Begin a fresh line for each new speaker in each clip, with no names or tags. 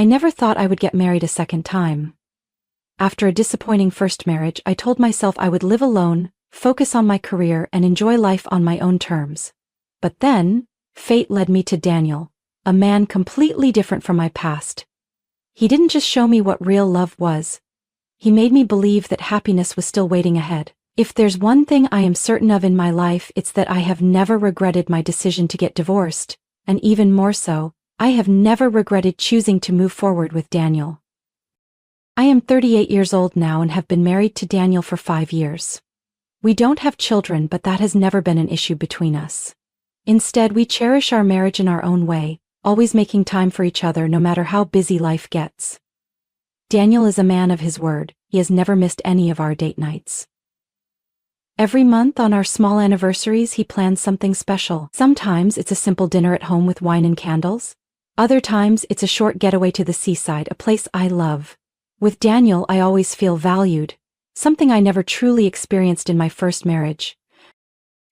I never thought I would get married a second time. After a disappointing first marriage, I told myself I would live alone, focus on my career, and enjoy life on my own terms. But then, fate led me to Daniel, a man completely different from my past. He didn't just show me what real love was. He made me believe that happiness was still waiting ahead. If there's one thing I am certain of in my life, it's that I have never regretted my decision to get divorced, and even more so, I have never regretted choosing to move forward with Daniel. I am 38 years old now and have been married to Daniel for 5 years. We don't have children, but that has never been an issue between us. Instead, we cherish our marriage in our own way, always making time for each other no matter how busy life gets. Daniel is a man of his word. He has never missed any of our date nights. Every month on our small anniversaries, he plans something special. Sometimes it's a simple dinner at home with wine and candles. Other times it's a short getaway to the seaside, a place I love. With Daniel, I always feel valued, something I never truly experienced in my first marriage.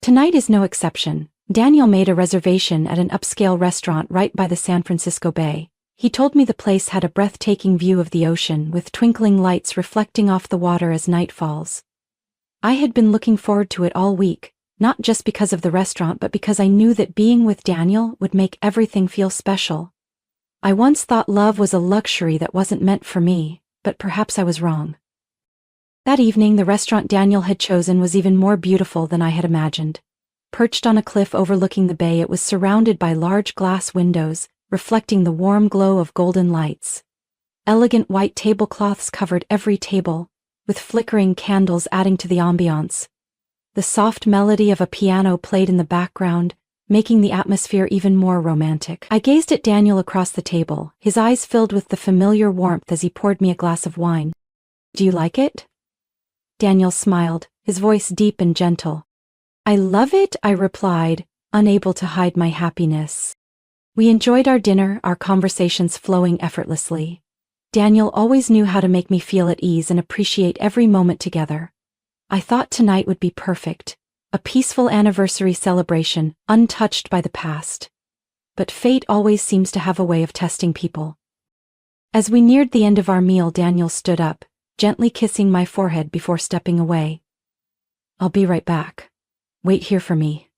Tonight is no exception. Daniel made a reservation at an upscale restaurant right by the San Francisco Bay. He told me the place had a breathtaking view of the ocean, with twinkling lights reflecting off the water as night falls. I had been looking forward to it all week, not just because of the restaurant but because I knew that being with Daniel would make everything feel special. I once thought love was a luxury that wasn't meant for me, but perhaps I was wrong. That evening, the restaurant Daniel had chosen was even more beautiful than I had imagined. Perched on a cliff overlooking the bay, it was surrounded by large glass windows, reflecting the warm glow of golden lights. Elegant white tablecloths covered every table, with flickering candles adding to the ambiance. The soft melody of a piano played in the background, making the atmosphere even more romantic. I gazed at Daniel across the table, his eyes filled with the familiar warmth as he poured me a glass of wine. "Do you like it?" Daniel smiled, his voice deep and gentle. "I love it," I replied, unable to hide my happiness. We enjoyed our dinner, our conversations flowing effortlessly. Daniel always knew how to make me feel at ease and appreciate every moment together. I thought tonight would be perfect, a peaceful anniversary celebration, untouched by the past. But fate always seems to have a way of testing people. As we neared the end of our meal, Daniel stood up, gently kissing my forehead before stepping away. "I'll be right back. Wait here for me."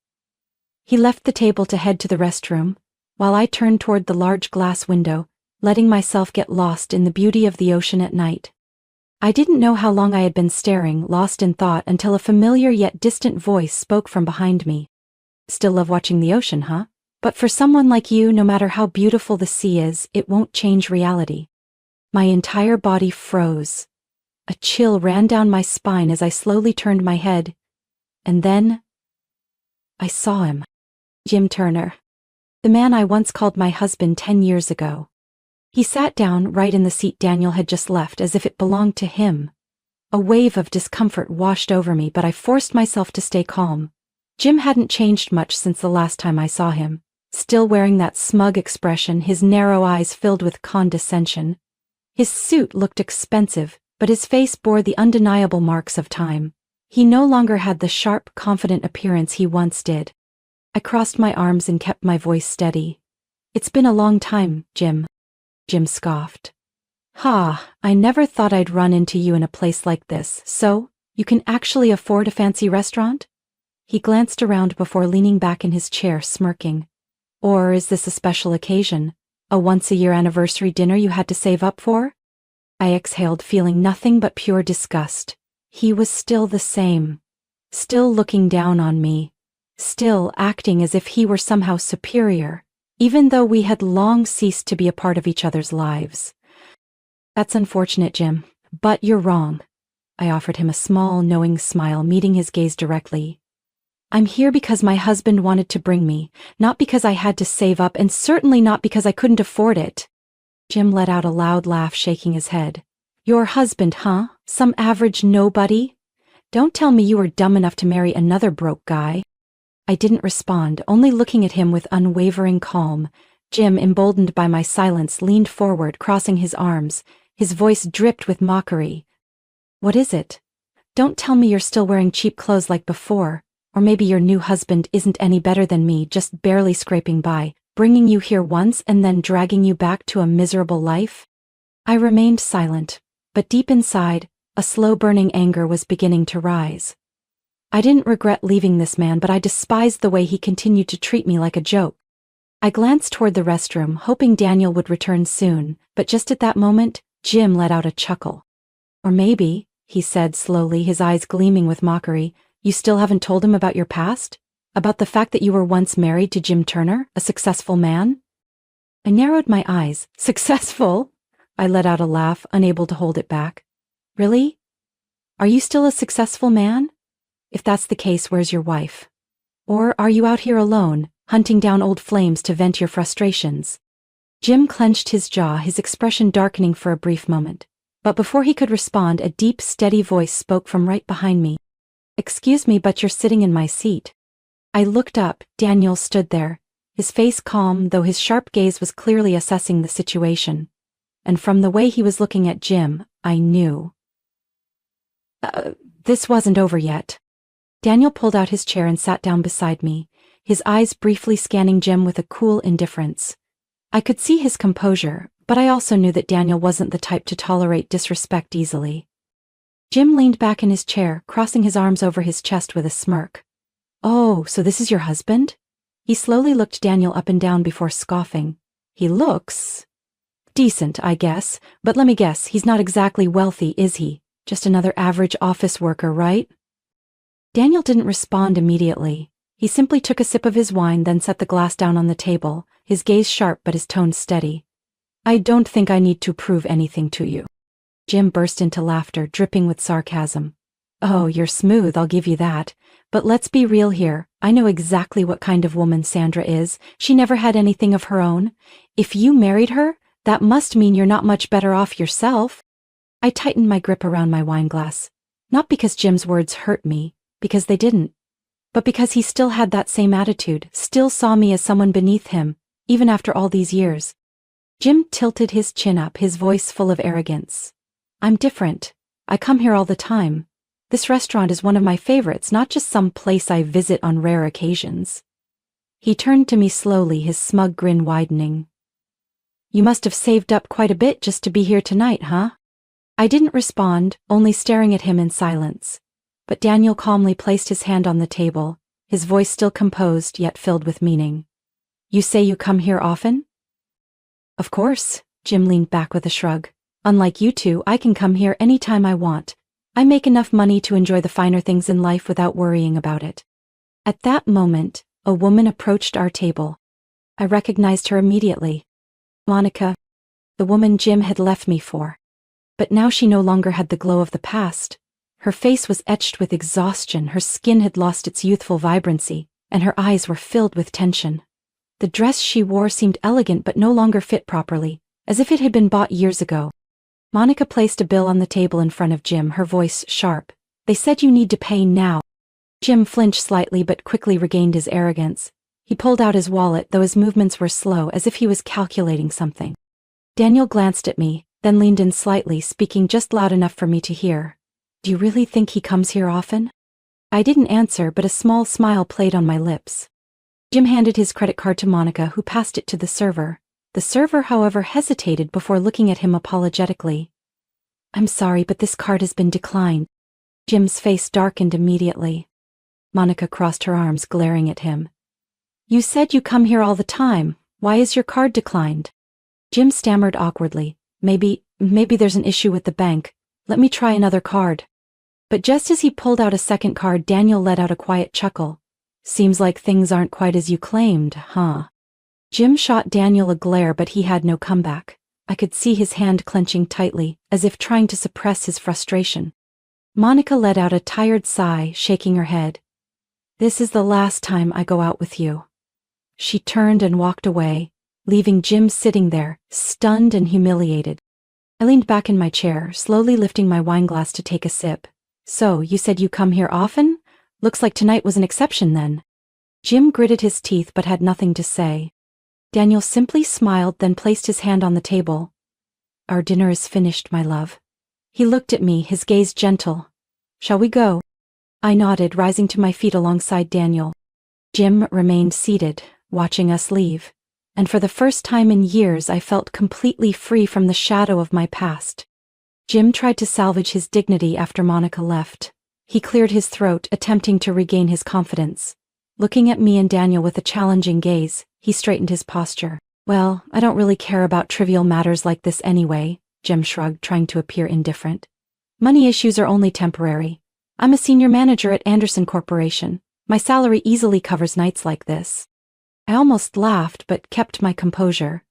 He left the table to head to the restroom, while I turned toward the large glass window, letting myself get lost in the beauty of the ocean at night. I didn't know how long I had been staring, lost in thought, until a familiar yet distant voice spoke from behind me. "Still love watching the ocean, huh? But for someone like you, no matter how beautiful the sea is, it won't change reality." My entire body froze. A chill ran down my spine as I slowly turned my head. And then I saw him. Jim Turner. The man I once called my husband 10 years ago. He sat down right in the seat Daniel had just left, as if it belonged to him. A wave of discomfort washed over me, but I forced myself to stay calm. Jim hadn't changed much since the last time I saw him, still wearing that smug expression, his narrow eyes filled with condescension. His suit looked expensive, but his face bore the undeniable marks of time. He no longer had the sharp, confident appearance he once did. I crossed my arms and kept my voice steady. "It's been a long time, Jim." Jim scoffed. "Ha, I never thought I'd run into you in a place like this. So, you can actually afford a fancy restaurant?" He glanced around before leaning back in his chair, smirking. "Or is this a special occasion? A once-a-year anniversary dinner you had to save up for?" I exhaled, feeling nothing but pure disgust. He was still the same. Still looking down on me. Still acting as if he were somehow superior, even though we had long ceased to be a part of each other's lives. "That's unfortunate, Jim, but you're wrong." I offered him a small, knowing smile, meeting his gaze directly. "I'm here because my husband wanted to bring me, not because I had to save up, and certainly not because I couldn't afford it." Jim let out a loud laugh, shaking his head. "Your husband, huh? Some average nobody? Don't tell me you were dumb enough to marry another broke guy." I didn't respond, only looking at him with unwavering calm. Jim, emboldened by my silence, leaned forward, crossing his arms. His voice dripped with mockery. "What is it? Don't tell me you're still wearing cheap clothes like before, or maybe your new husband isn't any better than me, just barely scraping by. bringing you here once and then dragging you back to a miserable life? I remained silent, but deep inside, a slow-burning anger was beginning to rise. I didn't regret leaving this man, but I despised the way he continued to treat me like a joke. I glanced toward the restroom, hoping Daniel would return soon, but just at that moment, Jim let out a chuckle. Or maybe, he said slowly, his eyes gleaming with mockery, you still haven't told him about your past? About the fact that you were once married to Jim Turner, a successful man? I narrowed my eyes. Successful? I let out a laugh, unable to hold it back. Really? Are you still a successful man? If that's the case, where's your wife? Or are you out here alone, hunting down old flames to vent your frustrations? Jim clenched his jaw, his expression darkening for a brief moment. But before he could respond, a deep, steady voice spoke from right behind me. Excuse me, but you're sitting in my seat. I looked up. Daniel stood there, his face calm, though his sharp gaze was clearly assessing the situation. And from the way he was looking at Jim, I knew. This wasn't over yet. Daniel pulled out his chair and sat down beside me, his eyes briefly scanning Jim with a cool indifference. I could see his composure, but I also knew that Daniel wasn't the type to tolerate disrespect easily. Jim leaned back in his chair, crossing his arms over his chest with a smirk. Oh, so this is your husband? He slowly looked Daniel up and down before scoffing. He looks decent, I guess, but let me guess, he's not exactly wealthy, is he? Just another average office worker, right? Daniel didn't respond immediately. He simply took a sip of his wine, then set the glass down on the table, his gaze sharp but his tone steady. I don't think I need to prove anything to you. Jim burst into laughter, dripping with sarcasm. Oh, you're smooth, I'll give you that. But let's be real here. I know exactly what kind of woman Sandra is. She never had anything of her own. If you married her, that must mean you're not much better off yourself. I tightened my grip around my wine glass. Not because Jim's words hurt me, because they didn't. But because he still had that same attitude, still saw me as someone beneath him, even after all these years. Jim tilted his chin up, his voice full of arrogance. I'm different. I come here all the time. This restaurant is one of my favorites, not just some place I visit on rare occasions. He turned to me slowly, his smug grin widening. You must have saved up quite a bit just to be here tonight, huh? I didn't respond, only staring at him in silence. But Daniel calmly placed his hand on the table, his voice still composed yet filled with meaning. You say you come here often? Of course, Jim leaned back with a shrug. Unlike you two, I can come here any time I want. I make enough money to enjoy the finer things in life without worrying about it. At that moment, a woman approached our table. I recognized her immediately. Monica, the woman Jim had left me for. But now she no longer had the glow of the past. Her face was etched with exhaustion, her skin had lost its youthful vibrancy, and her eyes were filled with tension. The dress she wore seemed elegant but no longer fit properly, as if it had been bought years ago. Monica placed a bill on the table in front of Jim, her voice sharp. They said you need to pay now. Jim flinched slightly but quickly regained his arrogance. He pulled out his wallet, though his movements were slow, as if he was calculating something. Daniel glanced at me, then leaned in slightly, speaking just loud enough for me to hear. Do you really think he comes here often? I didn't answer, but a small smile played on my lips. Jim handed his credit card to Monica, who passed it to the server. The server, however, hesitated before looking at him apologetically. I'm sorry, but this card has been declined. Jim's face darkened immediately. Monica crossed her arms, glaring at him. You said you come here all the time. Why is your card declined? Jim stammered awkwardly. Maybe there's an issue with the bank. Let me try another card. But just as he pulled out a second card, Daniel let out a quiet chuckle. Seems like things aren't quite as you claimed, huh? Jim shot Daniel a glare, but he had no comeback. I could see his hand clenching tightly, as if trying to suppress his frustration. Monica let out a tired sigh, shaking her head. This is the last time I go out with you. She turned and walked away, leaving Jim sitting there, stunned and humiliated. I leaned back in my chair, slowly lifting my wineglass to take a sip. So, you said you come here often? Looks like tonight was an exception then. Jim gritted his teeth but had nothing to say. Daniel simply smiled, then placed his hand on the table. Our dinner is finished, my love. He looked at me, his gaze gentle. Shall we go? I nodded, rising to my feet alongside Daniel. Jim remained seated, watching us leave. and for the first time in years I felt completely free from the shadow of my past. Jim tried to salvage his dignity after Monica left. He cleared his throat, attempting to regain his confidence. Looking at me and Daniel with a challenging gaze, he straightened his posture. "Well, I don't really care about trivial matters like this anyway," Jim shrugged, trying to appear indifferent. "Money issues are only temporary. I'm a senior manager at Anderson Corporation. My salary easily covers nights like this." I almost laughed but kept my composure.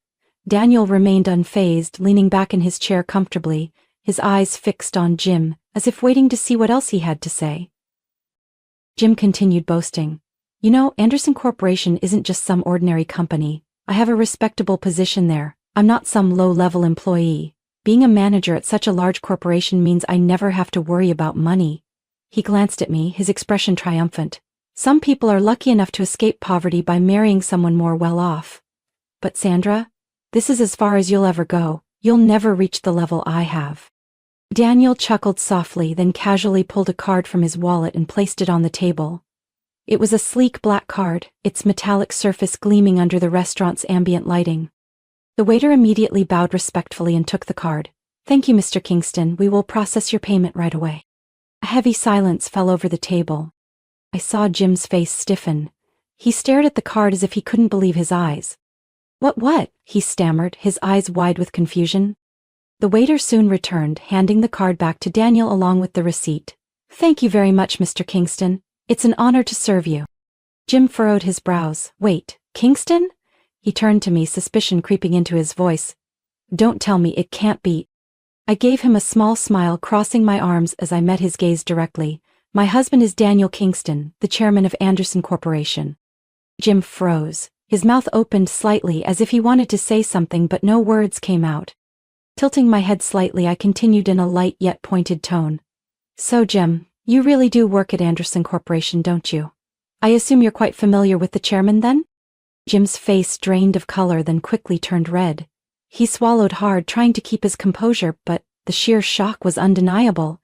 Daniel remained unfazed, leaning back in his chair comfortably, his eyes fixed on Jim, as if waiting to see what else he had to say. Jim continued boasting. "You know, Anderson Corporation isn't just some ordinary company. I have a respectable position there. I'm not some low-level employee. Being a manager at such a large corporation means I never have to worry about money." He glanced at me, his expression triumphant. "Some people are lucky enough to escape poverty by marrying someone more well-off. But Sandra, this is as far as you'll ever go. You'll never reach the level I have." Daniel chuckled softly, then casually pulled a card from his wallet and placed it on the table. It was a sleek black card, its metallic surface gleaming under the restaurant's ambient lighting. The waiter immediately bowed respectfully and took the card. "Thank you, Mr. Kingston. We will process your payment right away." A heavy silence fell over the table. I saw Jim's face stiffen. He stared at the card as if he couldn't believe his eyes. What? He stammered, his eyes wide with confusion. The waiter soon returned, handing the card back to Daniel along with the receipt. "Thank you very much, Mr. Kingston. It's an honor to serve you." Jim furrowed his brows. "Wait, Kingston?" He turned to me, suspicion creeping into his voice. "Don't tell me it can't be." I gave him a small smile, crossing my arms as I met his gaze directly. "My husband is Daniel Kingston, the chairman of Anderson Corporation." Jim froze. His mouth opened slightly as if he wanted to say something, but no words came out. Tilting my head slightly, I continued in a light yet pointed tone. "So Jim, you really do work at Anderson Corporation, don't you? I assume you're quite familiar with the chairman then?" Jim's face drained of color, then quickly turned red. He swallowed hard, trying to keep his composure, but the sheer shock was undeniable.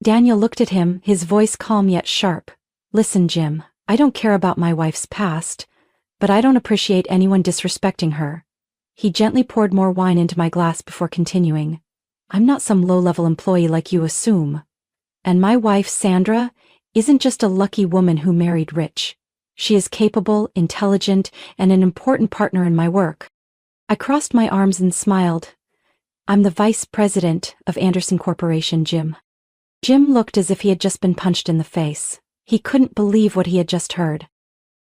Daniel looked at him, his voice calm yet sharp. "Listen, Jim, I don't care about my wife's past, but I don't appreciate anyone disrespecting her." He gently poured more wine into my glass before continuing. "I'm not some low-level employee like you assume. And my wife, Sandra, isn't just a lucky woman who married rich. She is capable, intelligent, and an important partner in my work." I crossed my arms and smiled. "I'm the vice president of Anderson Corporation, Jim." Jim looked as if he had just been punched in the face. He couldn't believe what he had just heard.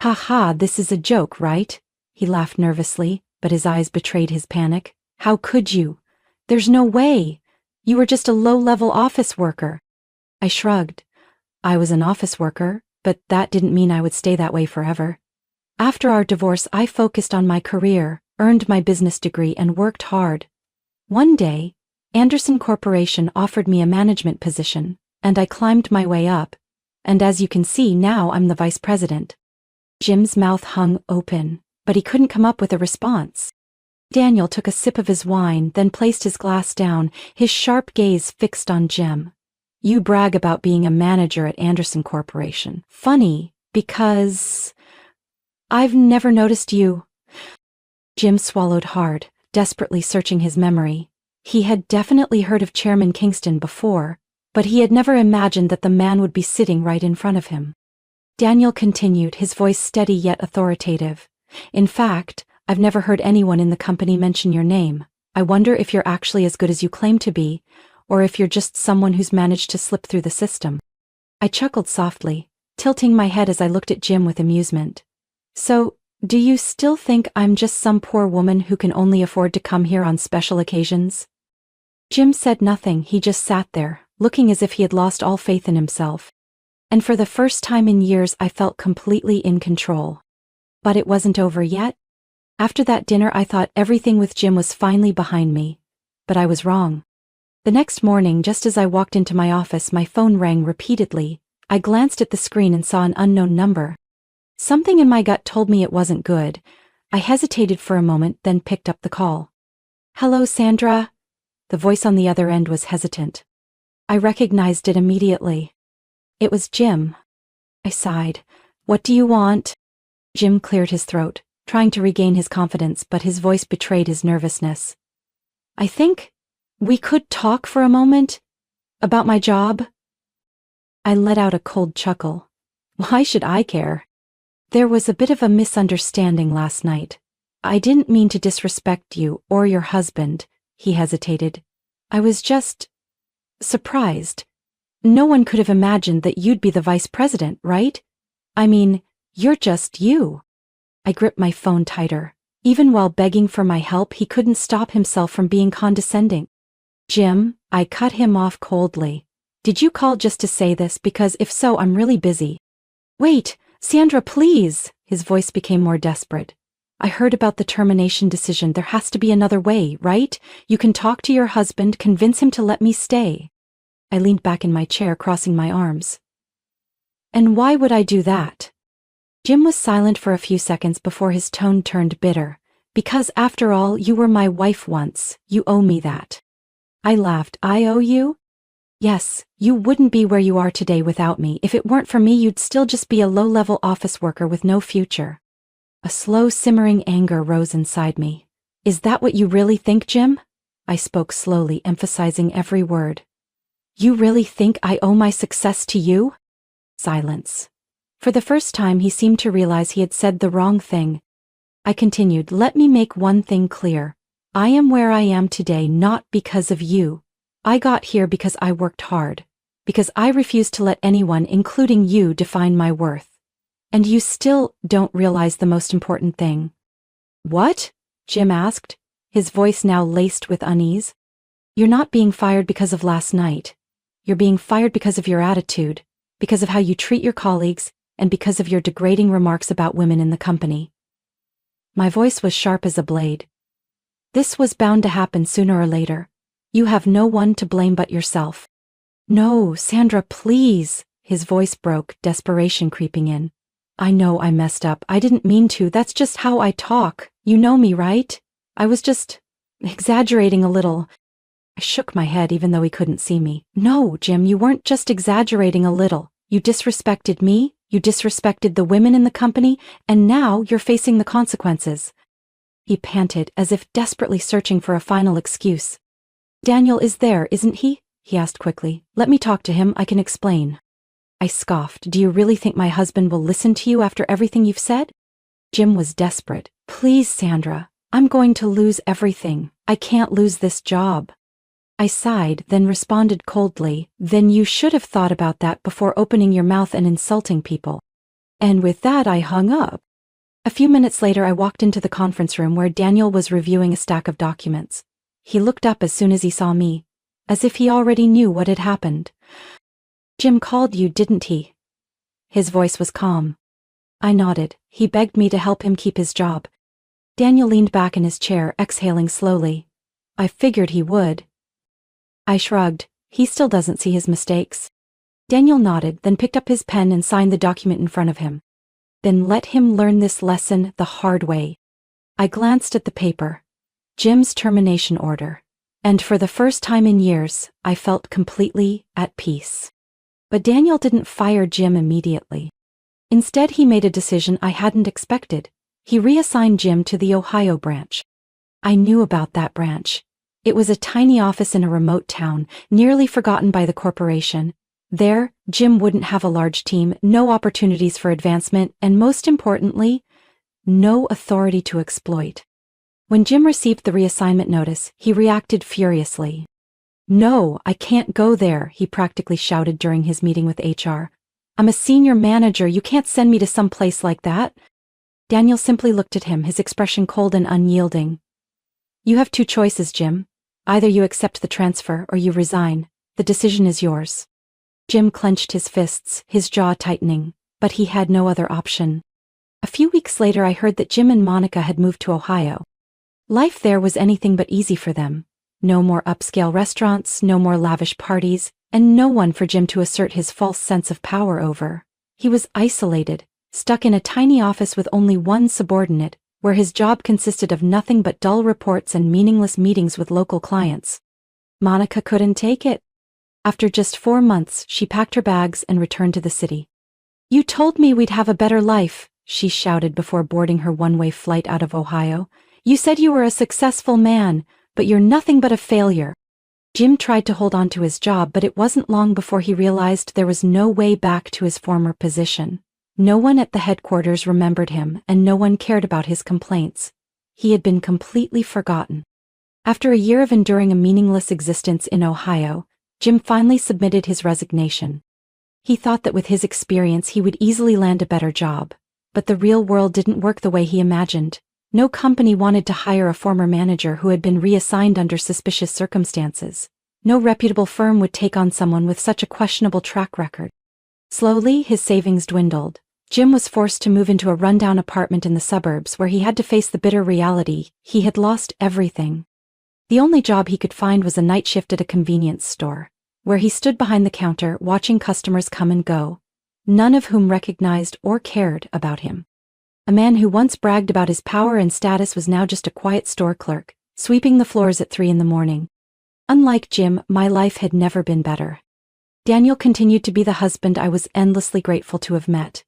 "Ha ha, this is a joke, right?" He laughed nervously, but his eyes betrayed his panic. "How could you? There's no way. You were just a low-level office worker." I shrugged. I was an office worker, but that didn't mean I would stay that way forever. After our divorce, I focused on my career, earned my business degree, and worked hard. One day, Anderson Corporation offered me a management position, and I climbed my way up. And as you can see, now I'm the vice president. Jim's mouth hung open, but he couldn't come up with a response. Daniel took a sip of his wine, then placed his glass down, his sharp gaze fixed on Jim. "You brag about being a manager at Anderson Corporation. Funny, because I've never noticed you." Jim swallowed hard, desperately searching his memory. He had definitely heard of Chairman Kingston before, but he had never imagined that the man would be sitting right in front of him. Daniel continued, his voice steady yet authoritative. "In fact, I've never heard anyone in the company mention your name. I wonder if you're actually as good as you claim to be, or if you're just someone who's managed to slip through the system." I chuckled softly, tilting my head as I looked at Jim with amusement. "So, do you still think I'm just some poor woman who can only afford to come here on special occasions?" Jim said nothing. He just sat there, looking as if he had lost all faith in himself. And for the first time in years, I felt completely in control. But it wasn't over yet. After that dinner, I thought everything with Jim was finally behind me. But I was wrong. The next morning, just as I walked into my office, my phone rang repeatedly. I glanced at the screen and saw an unknown number. Something in my gut told me it wasn't good. I hesitated for a moment, then picked up the call. "Hello, Sandra." The voice on the other end was hesitant. I recognized it immediately. It was Jim. I sighed. "What do you want?" Jim cleared his throat. trying to regain his confidence, but his voice betrayed his nervousness. I think we could talk for a moment about my job. I let out a cold chuckle. Why should I care? There was a bit of a misunderstanding last night. I didn't mean to disrespect you or your husband, he hesitated. I was just surprised. No one could have imagined that you'd be the vice president, right? I mean, you're just you. I gripped my phone tighter. Even while begging for my help, he couldn't stop himself from being condescending. Jim, I cut him off coldly. Did you call just to say this? Because if so, I'm really busy. Wait, Sandra, please. His voice became more desperate. I heard about the termination decision. There has to be another way, right? You can talk to your husband, convince him to let me stay. I leaned back in my chair, crossing my arms. And why would I do that? Jim was silent for a few seconds before his tone turned bitter. Because after all, you were my wife once. You owe me that. I laughed. I owe you? Yes, you wouldn't be where you are today without me. If it weren't for me, you'd still just be a low-level office worker with no future. A slow, simmering anger rose inside me. Is that what you really think, Jim? I spoke slowly, emphasizing every word. You really think I owe my success to you? Silence. For the first time, he seemed to realize he had said the wrong thing. I continued, let me make one thing clear. I am where I am today not because of you. I got here because I worked hard. Because I refused to let anyone, including you, define my worth. And you still don't realize the most important thing. What? Jim asked, his voice now laced with unease. You're not being fired because of last night. You're being fired because of your attitude, because of how you treat your colleagues, and because of your degrading remarks about women in the company. My voice was sharp as a blade. This was bound to happen sooner or later. You have no one to blame but yourself. No, Sandra, please. His voice broke, desperation creeping in. I know I messed up. I didn't mean to. That's just how I talk. You know me, right? I was just exaggerating a little. I shook my head even though he couldn't see me. No, Jim, you weren't just exaggerating a little. You disrespected me, you disrespected the women in the company, and now you're facing the consequences. He panted, as if desperately searching for a final excuse. Daniel is there, isn't he? He asked quickly. Let me talk to him, I can explain. I scoffed. Do you really think my husband will listen to you after everything you've said? Jim was desperate. Please, Sandra, I'm going to lose everything. I can't lose this job. I sighed, then responded coldly, then you should have thought about that before opening your mouth and insulting people. And with that I hung up. A few minutes later I walked into the conference room where Daniel was reviewing a stack of documents. He looked up as soon as he saw me, as if he already knew what had happened. Jim called you, didn't he? His voice was calm. I nodded. He begged me to help him keep his job. Daniel leaned back in his chair, exhaling slowly. I figured he would. I shrugged. He still doesn't see his mistakes. Daniel nodded, then picked up his pen and signed the document in front of him. Then let him learn this lesson the hard way. I glanced at the paper. Jim's termination order. And for the first time in years, I felt completely at peace. But Daniel didn't fire Jim immediately. Instead, he made a decision I hadn't expected. He reassigned Jim to the Ohio branch. I knew about that branch. It was a tiny office in a remote town, nearly forgotten by the corporation. There, Jim wouldn't have a large team, no opportunities for advancement, and most importantly, no authority to exploit. When Jim received the reassignment notice, he reacted furiously. No, I can't go there, he practically shouted during his meeting with HR. I'm a senior manager, you can't send me to some place like that. Daniel simply looked at him, his expression cold and unyielding. You have two choices, Jim. Either you accept the transfer or you resign. The decision is yours. Jim clenched his fists, his jaw tightening, but he had no other option. A few weeks later I heard that Jim and Monica had moved to Ohio. Life there was anything but easy for them. No more upscale restaurants, no more lavish parties, and no one for Jim to assert his false sense of power over. He was isolated, stuck in a tiny office with only one subordinate, where his job consisted of nothing but dull reports and meaningless meetings with local clients. Monica couldn't take it. After just 4 months, she packed her bags and returned to the city. You told me we'd have a better life, she shouted before boarding her one-way flight out of Ohio. "You said you were a successful man, but you're nothing but a failure." Jim tried to hold on to his job, but it wasn't long before he realized there was no way back to his former position. No one at the headquarters remembered him, and no one cared about his complaints. He had been completely forgotten. After a year of enduring a meaningless existence in Ohio, Jim finally submitted his resignation. He thought that with his experience he would easily land a better job. But the real world didn't work the way he imagined. No company wanted to hire a former manager who had been reassigned under suspicious circumstances. No reputable firm would take on someone with such a questionable track record. Slowly, his savings dwindled. Jim was forced to move into a rundown apartment in the suburbs where he had to face the bitter reality: he had lost everything. The only job he could find was a night shift at a convenience store, where he stood behind the counter watching customers come and go, none of whom recognized or cared about him. A man who once bragged about his power and status was now just a quiet store clerk, sweeping the floors at 3 a.m. Unlike Jim, my life had never been better. Daniel continued to be the husband I was endlessly grateful to have met.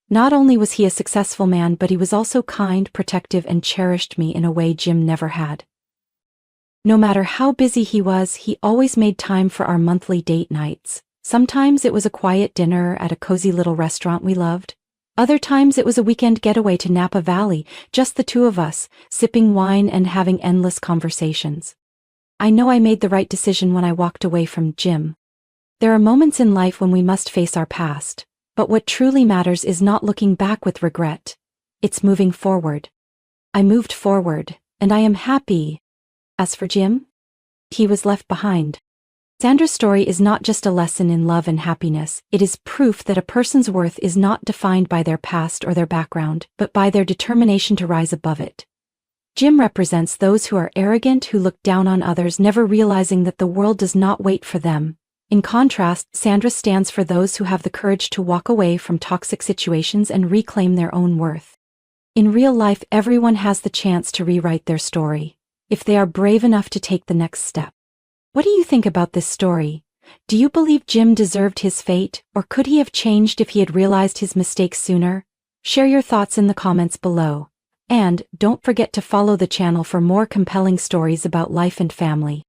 Not only was he a successful man, but he was also kind, protective, and cherished me in a way Jim never had. No matter how busy he was, he always made time for our monthly date nights. Sometimes it was a quiet dinner at a cozy little restaurant we loved. Other times it was a weekend getaway to Napa Valley, just the two of us, sipping wine and having endless conversations. I know I made the right decision when I walked away from Jim. There are moments in life when we must face our past, but what truly matters is not looking back with regret. It's moving forward. I moved forward, and I am happy. As for Jim, he was left behind. Sandra's story is not just a lesson in love and happiness, it is proof that a person's worth is not defined by their past or their background, but by their determination to rise above it. Jim represents those who are arrogant, who look down on others, never realizing that the world does not wait for them. In contrast, Sandra stands for those who have the courage to walk away from toxic situations and reclaim their own worth. In real life, everyone has the chance to rewrite their story, if they are brave enough to take the next step. What do you think about this story? Do you believe Jim deserved his fate, or could he have changed if he had realized his mistakes sooner? Share your thoughts in the comments below. And don't forget to follow the channel for more compelling stories about life and family.